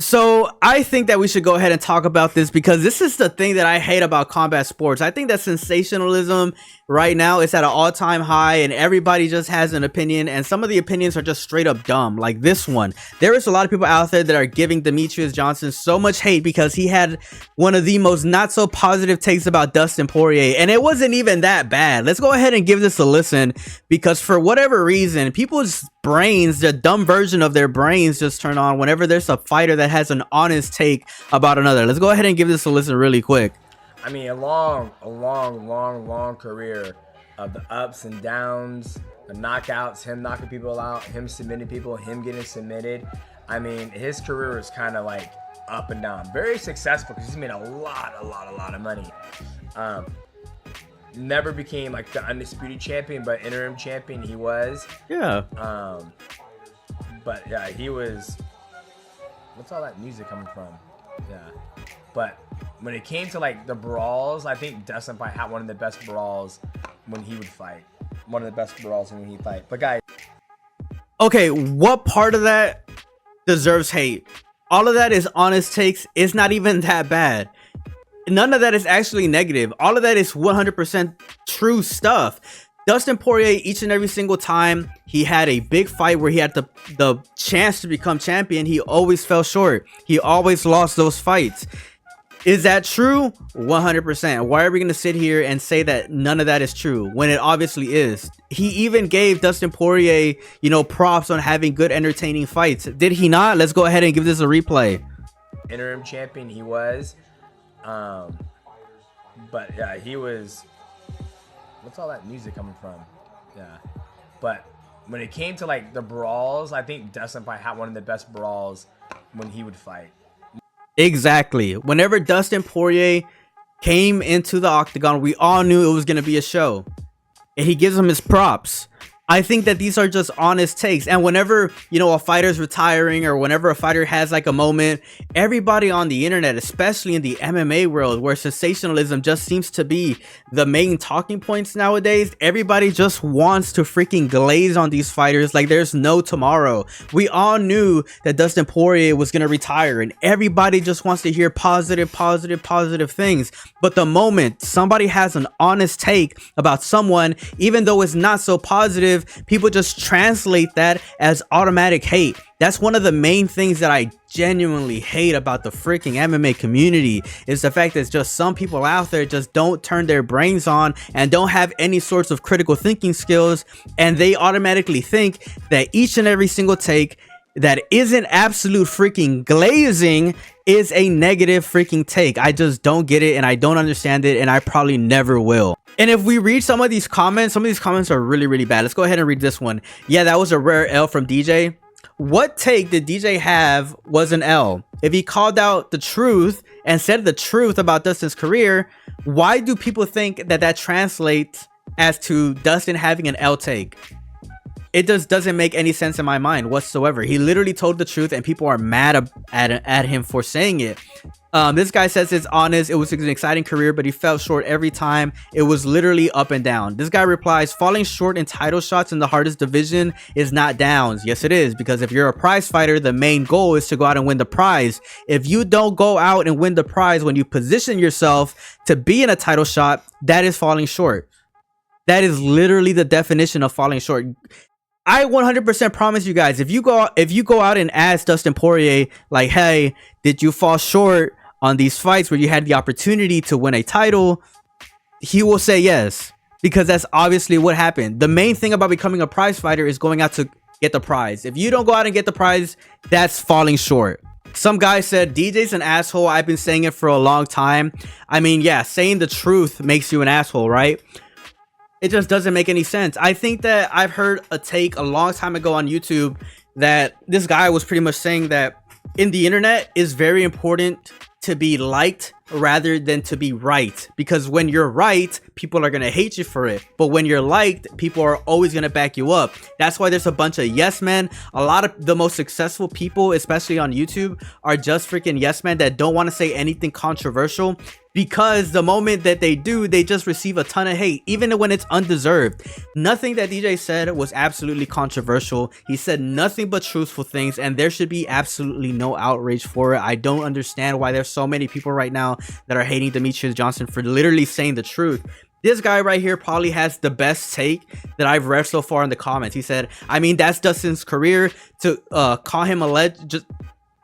So I think that we should go ahead and talk about this because this is the thing that I hate about combat sports. I think that sensationalism right now is at an all-time high and everybody just has an opinion, and some of the opinions are just straight up dumb. Like this one. There is a lot of people out there that are giving Demetrius Johnson so much hate because he had one of the most not so positive takes about Dustin Poirier, and it wasn't even that bad. Let's go ahead and give this a listen because for whatever reason, people's brains, the dumb version of their brains, just turn on whenever there's a fighter that has an honest take about another. Let's go ahead and give this a listen really quick. I mean, a long career of the ups and downs, the knockouts, him knocking people out, him submitting people, him getting submitted. I mean, his career is kind of like up and down. Very successful because he's made a lot of money. Never became like the undisputed champion, but interim champion he was. Yeah. But yeah, he was. What's all that music coming from? Yeah. But when it came to like the brawls, I think Dustin probably had one of the best brawls when he would fight. One of the best brawls when he fight. But guys. Okay, what part of that deserves hate? All of that is honest takes. It's not even that bad. None of that is actually negative. All of that is 100% true stuff. Dustin Poirier, each and every single time he had a big fight where he had the chance to become champion, he always fell short. He always lost those fights. Is that true? 100%. Why are we going to sit here and say that none of that is true when it obviously is? He even gave Dustin Poirier, props on having good, entertaining fights. Did he not? Let's go ahead and give this a replay. Interim champion he was. But yeah, he was. What's all that music coming from? Yeah. But when it came to like the brawls, I think Dustin probably had one of the best brawls when he would fight. Exactly. Whenever Dustin Poirier came into the octagon, we all knew it was going to be a show. And he gives him his props. I think that these are just honest takes. And whenever, a fighter's retiring or whenever a fighter has like a moment, everybody on the internet, especially in the MMA world where sensationalism just seems to be the main talking points nowadays, everybody just wants to freaking glaze on these fighters like there's no tomorrow. We all knew that Dustin Poirier was going to retire and everybody just wants to hear positive things. But the moment somebody has an honest take about someone, even though it's not so positive, people just translate that as automatic hate. That's one of the main things that I genuinely hate about the freaking MMA community, is the fact that just some people out there just don't turn their brains on and don't have any sorts of critical thinking skills, and they automatically think that each and every single take that isn't absolute freaking glazing is a negative freaking take. I just don't get it and I don't understand it, and I probably never will. And if we read some of these comments are really bad. Let's go ahead and read this one. Yeah, that was a rare L from DJ. What take did DJ have was an L? If he called out the truth and said the truth about Dustin's career, why do people think that translates as to Dustin having an L take? It just doesn't make any sense in my mind whatsoever. He literally told the truth and people are mad at him for saying it. This guy says it's honest. It was an exciting career, but he fell short every time. It was literally up and down. This guy replies, falling short in title shots in the hardest division is not downs. Yes, it is, because if you're a prize fighter, the main goal is to go out and win the prize. If you don't go out and win the prize when you position yourself to be in a title shot, that is falling short. That is literally the definition of falling short. I 100% promise you guys, if you go out and ask Dustin Poirier, like, hey, did you fall short on these fights where you had the opportunity to win a title, he will say yes, because that's obviously what happened. The main thing about becoming a prize fighter is going out to get the prize. If you don't go out and get the prize, that's falling short. Some guy said DJ's an asshole. I've been saying it for a long time. I mean, yeah, saying the truth makes you an asshole, right? It just doesn't make any sense. I think that I've heard a take a long time ago on YouTube that this guy was pretty much saying that in the internet is very important to be liked rather than to be right, because when you're right, people are going to hate you for it, but when you're liked, people are always going to back you up. That's why there's a bunch of yes men. A lot of the most successful people, especially on YouTube, are just freaking yes men that don't want to say anything controversial, because the moment that they do, they just receive a ton of hate, even when it's undeserved. Nothing that DJ said was absolutely controversial. He said nothing but truthful things, and there should be absolutely no outrage for it. I don't understand why there's so many people right now that are hating Demetrius Johnson for literally saying the truth. This guy right here probably has the best take that I've read so far in the comments. He said, I mean, that's Dustin's career. To call him a legend,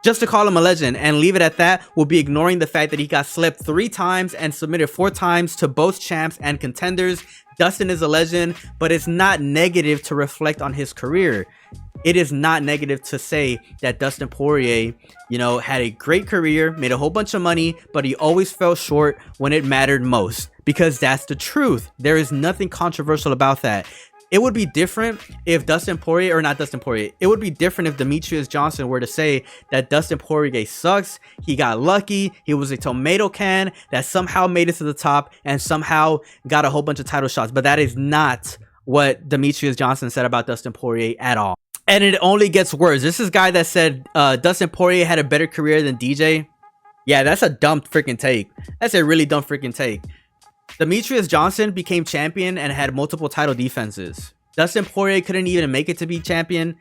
just to call him a legend and leave it at that will be ignoring the fact that he got slept 3 times and submitted 4 times to both champs and contenders. Dustin is a legend, but it's not negative to reflect on his career. It is not negative to say that Dustin Poirier, you know, had a great career, made a whole bunch of money, but he always fell short when it mattered most, because that's the truth. There is nothing controversial about that. It would be different if Dustin Poirier, or not Dustin Poirier, it would be different if Demetrius Johnson were to say that Dustin Poirier sucks, he got lucky, he was a tomato can that somehow made it to the top and somehow got a whole bunch of title shots. But that is not what Demetrius Johnson said about Dustin Poirier at all. And it only gets worse. This is a guy that said Dustin Poirier had a better career than DJ. Yeah, that's a dumb freaking take. That's a really dumb freaking take. Demetrius Johnson became champion and had multiple title defenses. Dustin Poirier couldn't even make it to be champion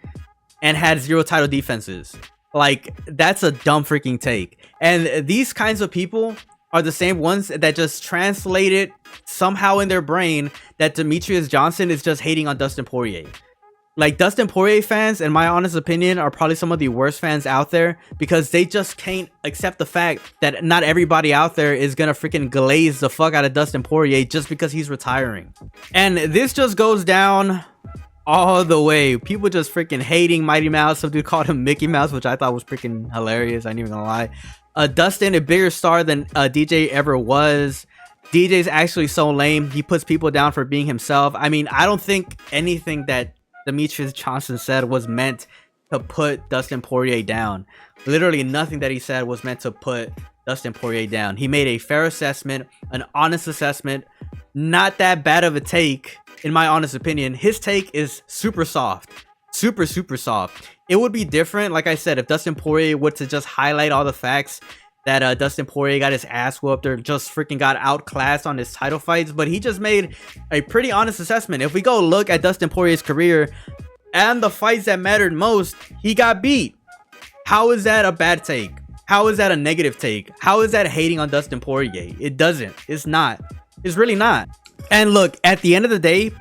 and had 0 title defenses. Like, that's a dumb freaking take. And these kinds of people are the same ones that just translate it somehow in their brain that Demetrius Johnson is just hating on Dustin Poirier. Like, Dustin Poirier fans, in my honest opinion, are probably some of the worst fans out there, because they just can't accept the fact that not everybody out there is gonna freaking glaze the fuck out of Dustin Poirier just because he's retiring. And this just goes down all the way. People just freaking hating Mighty Mouse. Some dude called him Mickey Mouse, which I thought was freaking hilarious. I ain't even gonna lie. Dustin, a bigger star than DJ ever was. DJ's actually so lame. He puts people down for being himself. I mean, I don't think anything that Demetrius Johnson said was meant to put Dustin Poirier down. Literally nothing that he said was meant to put Dustin Poirier down. He made a fair assessment, an honest assessment, not that bad of a take, in my honest opinion. His take is super soft, super soft. It would be different, like I said, if Dustin Poirier were to just highlight all the facts that Dustin Poirier got his ass whooped or just freaking got outclassed on his title fights. But he just made a pretty honest assessment. If we go look at Dustin Poirier's career and the fights that mattered most, he got beat. How is that a bad take? How is that a negative take? How is that hating on Dustin Poirier? It doesn't. It's not. It's really not. And look, at the end of the day,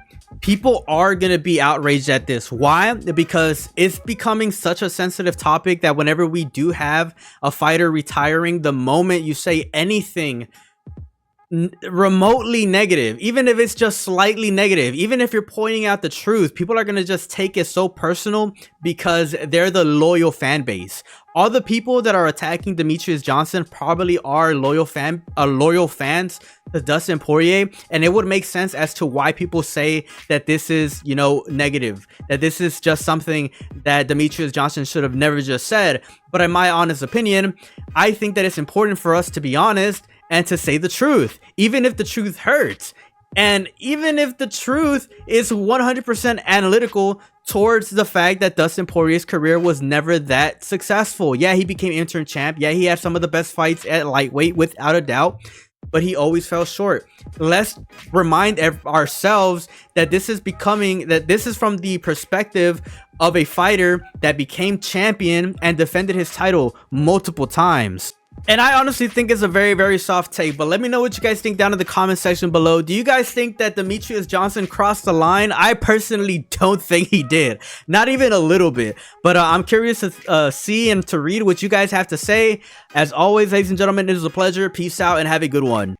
people are gonna be outraged at this. Why? Because it's becoming such a sensitive topic that whenever we do have a fighter retiring, the moment you say anything remotely negative, even if it's just slightly negative, even if you're pointing out the truth, people are gonna just take it so personal because they're the loyal fan base. All the people that are attacking Demetrius Johnson probably are loyal fans to Dustin Poirier, and it would make sense as to why people say that this is, you know, negative, that this is just something that Demetrius Johnson should have never just said. But in my honest opinion, I think that it's important for us to be honest and to say the truth, even if the truth hurts. And even if the truth is 100% analytical towards the fact that Dustin Poirier's career was never that successful. Yeah, he became interim champ. Yeah, he had some of the best fights at lightweight without a doubt, but he always fell short. Let's remind ourselves that this is from the perspective of a fighter that became champion and defended his title multiple times. And I honestly think it's a very soft take, but let me know what you guys think down in the comment section below. Do you guys think that Demetrius Johnson crossed the line? I personally don't think he did, not even a little bit, but I'm curious to see and to read what you guys have to say. As always, ladies and gentlemen, it is a pleasure. Peace out and have a good one.